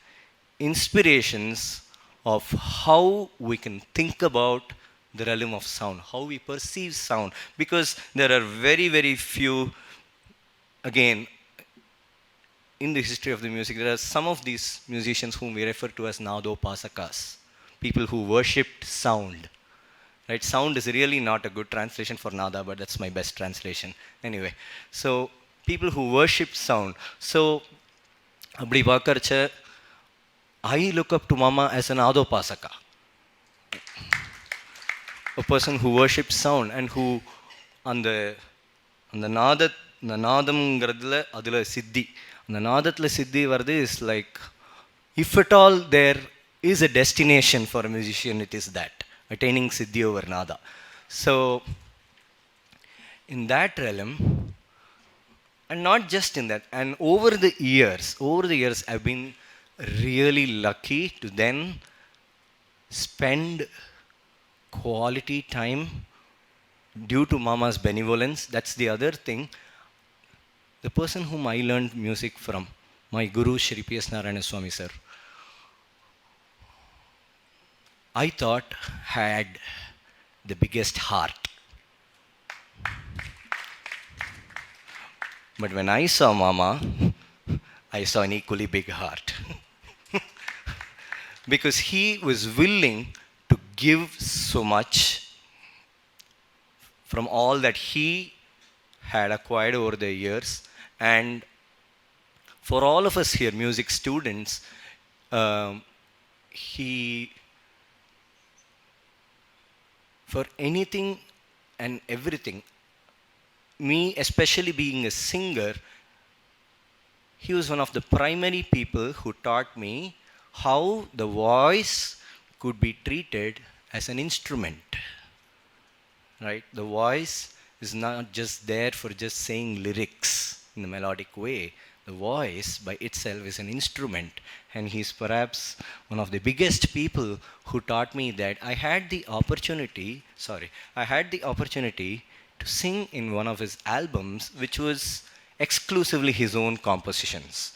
inspirations of how we can think about the realm of sound, how we perceive sound. Because there are very, very few, again, in the history of the music, there are some of these musicians whom we refer to as Nadopasakas, people who worshipped sound. Right? Sound is really not a good translation for Nada, but that's my best translation. Anyway, so people who worship sound. So, அப்படி பார்க்கறச்ச, I look up to Mama as an Adopasaka, a person who worships sound and who அந்த அந்த நாதம்ங்கிறதுல அதில் சித்தி, அந்த நாதத்தில் சித்தி வருது is like, if at all there is a destination for a musician, it is that, attaining siddhi over nada. So, in that realm, and not just in that, and over the years, I've been really lucky to then spend quality time due to Mama's benevolence. That's the other thing. The person whom I learned music from, my guru Shri P.S. Narayana Swami sir, I thought had the biggest heart. But when I saw Mama, I saw an equally big heart. Because he was willing to give so much from all that he had acquired over the years. And for all of us here, music students, for anything and everything, me especially being a singer, he was one of the primary people who taught me how the voice could be treated as an instrument. Right? The voice is not just there for just saying lyrics in a melodic way. The voice by itself is an instrument, and he's perhaps one of the biggest people who taught me that. I had the opportunity to sing in one of his albums, which was exclusively his own compositions.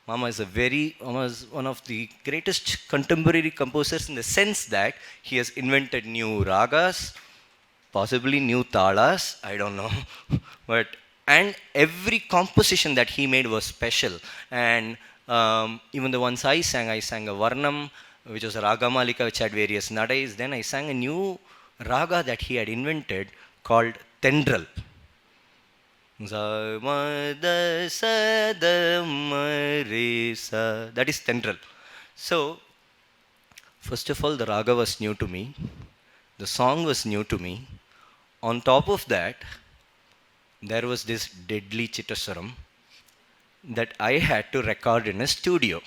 Mama is one of the greatest contemporary composers in the sense that he has invented new ragas, possibly new talas, I don't know. And every composition that he made was special. And even the ones I sang a Varnam, which was a Ragamalika, which had various nadais. Then I sang a new raga that he had invented called Tendral. That is Tendral. So, first of all, the raga was new to me. The song was new to me. On top of that, there was this deadly Chittaswaram that I had to record in a studio.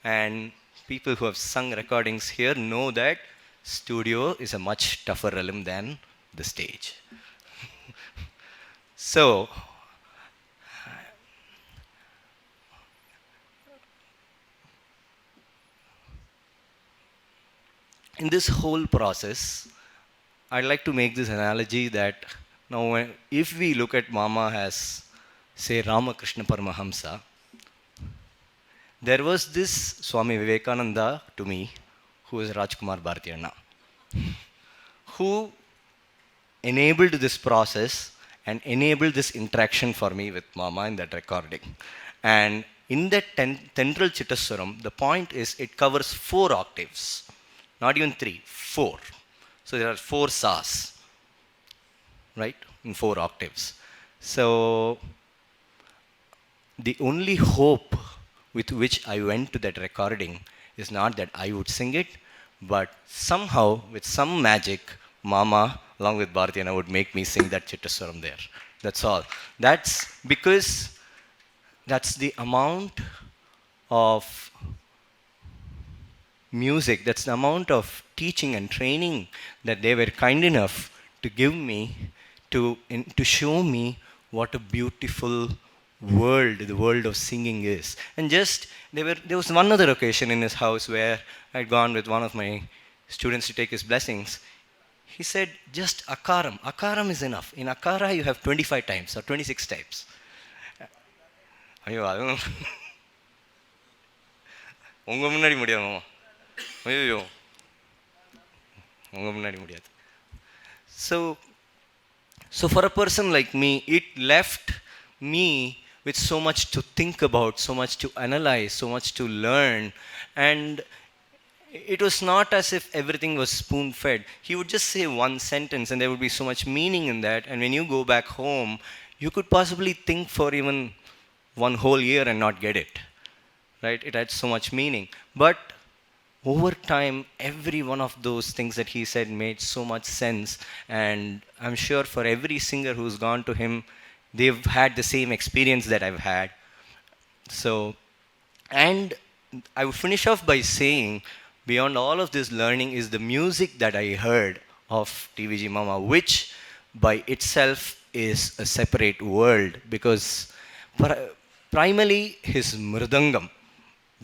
And people who have sung recordings here know that studio is a much tougher realm than the stage. So, in this whole process, I'd like to make this analogy that now if we look at Mama as, say, Ramakrishna Paramahamsa, there was this Swami Vivekananda to me, who is Rajkumar Bharatiyanna, who enabled this process and enabled this interaction for me with Mama in that recording. And in that Tendral Chittaswaram, the point is it covers 4 octaves, not even 3, 4. So there are 4 sas, right, in 4 octaves. So the only hope with which I went to that recording is not that I would sing it, but somehow, with some magic, Mama along with Bharati and I would make me sing that Chittaswaram there. That's all. That's because that's the amount of music, that's the amount of teaching and training that they were kind enough to give me to show me what a beautiful world the world of singing is. And just there was one other occasion in his house where I'd gone with one of my students to take his blessings. He said, just akaram. Akaram is enough. In akara, you have 25 times or 26 times. ஐயோ அதுவும் உங்கள் முன்னாடி முடியாது மாமா. ஐயோ உங்கள் முன்னாடி முடியாது. So for a person like me, it left me with so much to think about, so much to analyze, so much to learn. And it was not as if everything was spoon-fed. He would just say one sentence and there would be so much meaning in that. And when you go back home, you could possibly think for even one whole year and not get it. Right? It had so much meaning. But over time, every one of those things that he said made so much sense. And I'm sure for every singer who's gone to him, they've had the same experience that I've had. So, and I would finish off by saying, beyond all of this learning is the music that I heard of TVG Mama, which by itself is a separate world, because primarily his mridangam,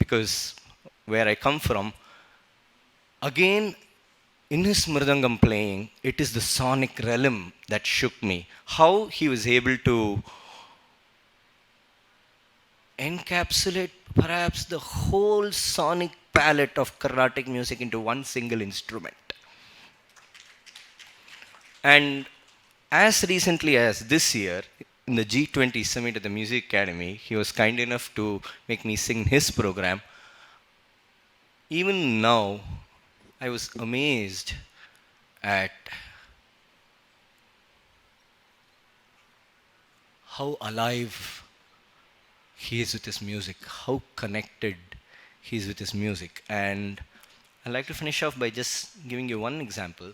because where I come from, again, in his mridangam playing, it is the sonic realm that shook me. How he was able to encapsulate perhaps the whole sonic palette of Carnatic music into one single instrument. And as recently as this year, in the G20 Summit at the Music Academy, he was kind enough to make me sing his program. Even now, I was amazed at how alive he is with his music, how connected he is with his music. And I'd like to finish off by just giving you one example.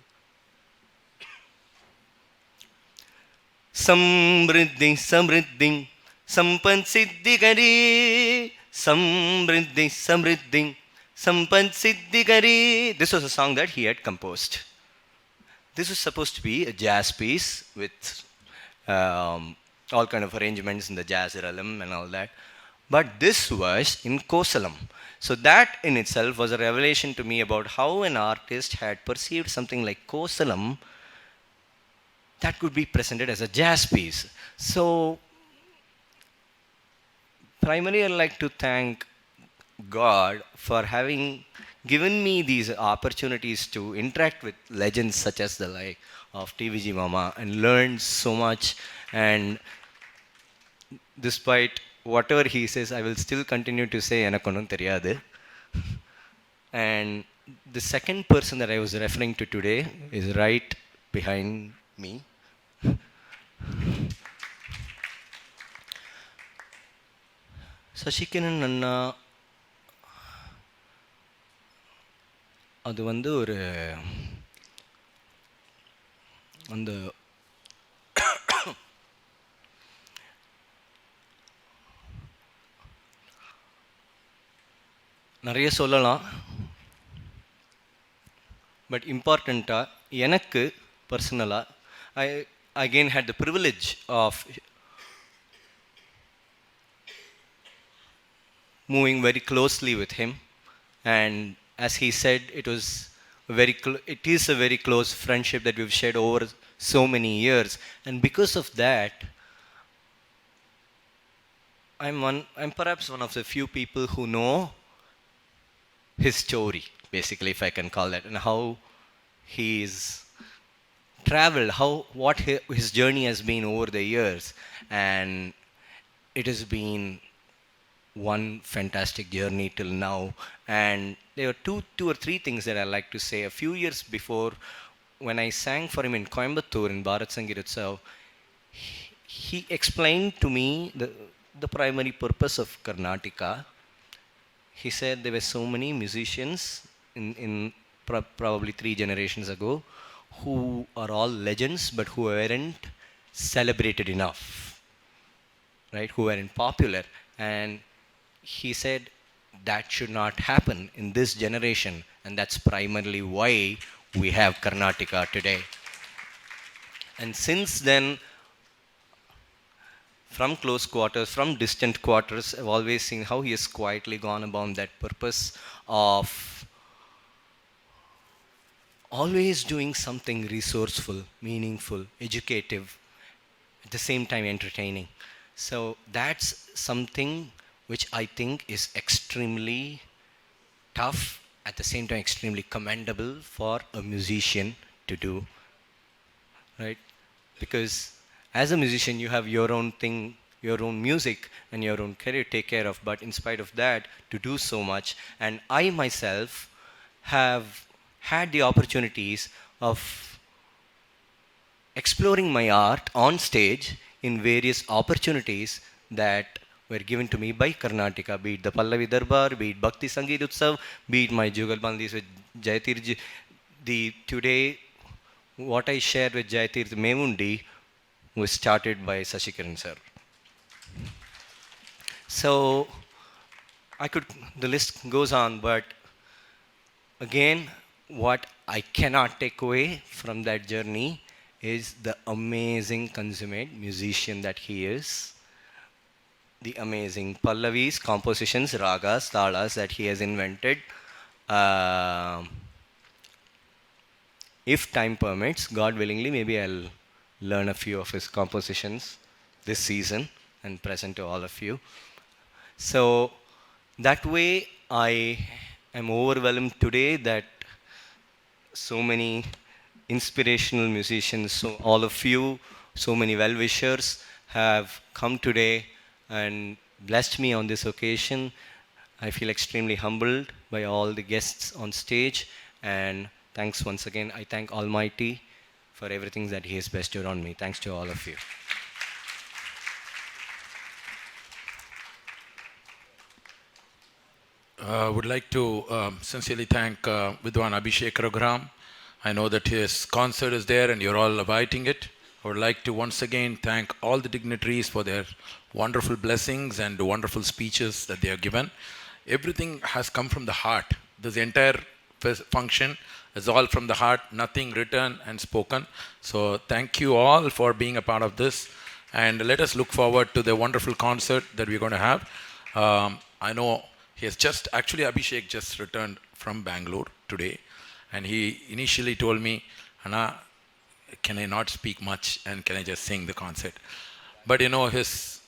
Samriddhi samriddhi sampan siddhi gari, samriddhi samriddhi sampan siddhi gari. This was a song that he had composed. This was supposed to be a jazz piece with all kind of arrangements in the jazz realm and all that. But this was in Kosalam. So that in itself was a revelation to me about how an artist had perceived something like Kosalam that could be presented as a jazz piece. So primarily I'd like to thank God for having given me these opportunities to interact with legends such as the like of TVG Mama and learn so much. And despite whatever he says, I will still continue to say எனக்கு ஒன்றும் தெரியாது. And the second person that I was referring to today is right behind me. Sasikaran அண்ணா அது வந்து ஒரு அந்த நிறைய சொல்லலாம். But இம்பார்ட்டண்ட்டாக எனக்கு பர்சனலாக I again had the privilege of moving very closely with him, and as he said, it is a very close friendship that we've shared over so many years. And because of that, I'm perhaps one of the few people who know his story, basically, if I can call that, and how he's traveled, what his journey has been over the years. And it has been one fantastic journey till now. And there were two or three things that I like to say. A few years before, when I sang for him in Coimbatore in Bharat Sangeet itself, he explained to me the primary purpose of Karnataka. He said there were so many musicians in probably 3 generations ago who are all legends but who weren't celebrated enough, right? Who weren't popular. And he said that should not happen in this generation, and that's primarily why we have Karnataka today. And since then, from close quarters, from distant quarters, I've always seen how he has quietly gone about that purpose of always doing something resourceful, meaningful, educative, at the same time entertaining. So that's something which I think is extremely tough, at the same time extremely commendable for a musician to do, right? Because as a musician, you have your own thing, your own music, and your own career to take care of. But in spite of that, to do so much, and I myself have had the opportunities of exploring my art on stage in various opportunities that were given to me by Karnataka, be it the Pallavi Darbar, be it Bhakti Sangeet Utsav, be it my Jugalbandis with Jayatirji. The today, what I shared with Jayatirth Memundi was started by Sashikiran sir. So the list goes on, but again, what I cannot take away from that journey is the amazing consummate musician that he is, the amazing pallavis, compositions, ragas, talas that he has invented. If time permits, God willingly, maybe I'll learn a few of his compositions this season and present to all of you. So that way, I am overwhelmed today that so many inspirational musicians, so all of you, so many well-wishers have come today and blessed me on this occasion. I feel extremely humbled by all the guests on stage, and thanks once again. I thank Almighty for everything that He has bestowed on me. Thanks to all of you. Would like to sincerely thank Vidwan Abhishek Raghuram. I know that his concert is there and you're all awaiting it. I would like to once again thank all the dignitaries for their wonderful blessings and wonderful speeches that they have given. Everything has come from the heart. This entire function is all from the heart, nothing written and spoken. So thank you all for being a part of this. And let us look forward to the wonderful concert that we're going to have. I know he has actually Abhishek just returned from Bangalore today. And he initially told me, Anna, can I not speak much and can I just sing the concert? But you know, his,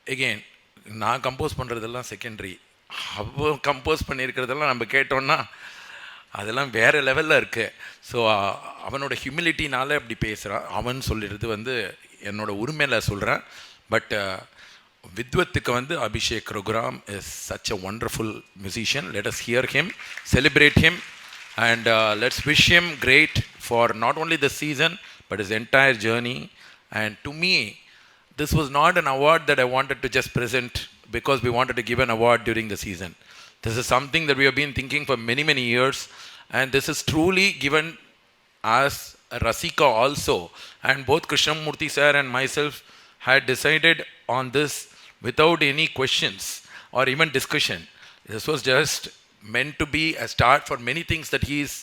again, நான் compose பண்ணுறதெல்லாம் secondary, அவ compose பண்ணியிருக்கிறதெல்லாம் நம்ம கேட்டோன்னா அதெல்லாம் வேறு லெவலில் இருக்குது. So அவனோட ஹியூமிலிட்டினால அப்படி பேசுகிறான். அவன் சொல்லிடுறது வந்து என்னோட உரிமையில் சொல்கிறேன். பட் வித்வத்துக்கு வந்து Abhishek Raghuram is such a wonderful musician. Let us here him, celebrate him, and let's wish him great for not only the season but his entire journey. And to me, this was not an award that I wanted to just present because we wanted to give an award during the season. This is something that we have been thinking for many, many years, and this is truly given as a Rasika also. And both Krishnamurthy sir and myself had decided on this without any questions or even discussion. This was just meant to be a start for many things that he is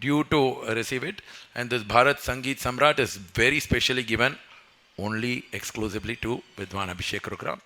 due to receive it. And this Bharat Sangeet Samrat is very specially given only exclusively to Vidwan Abhishek Raghuram.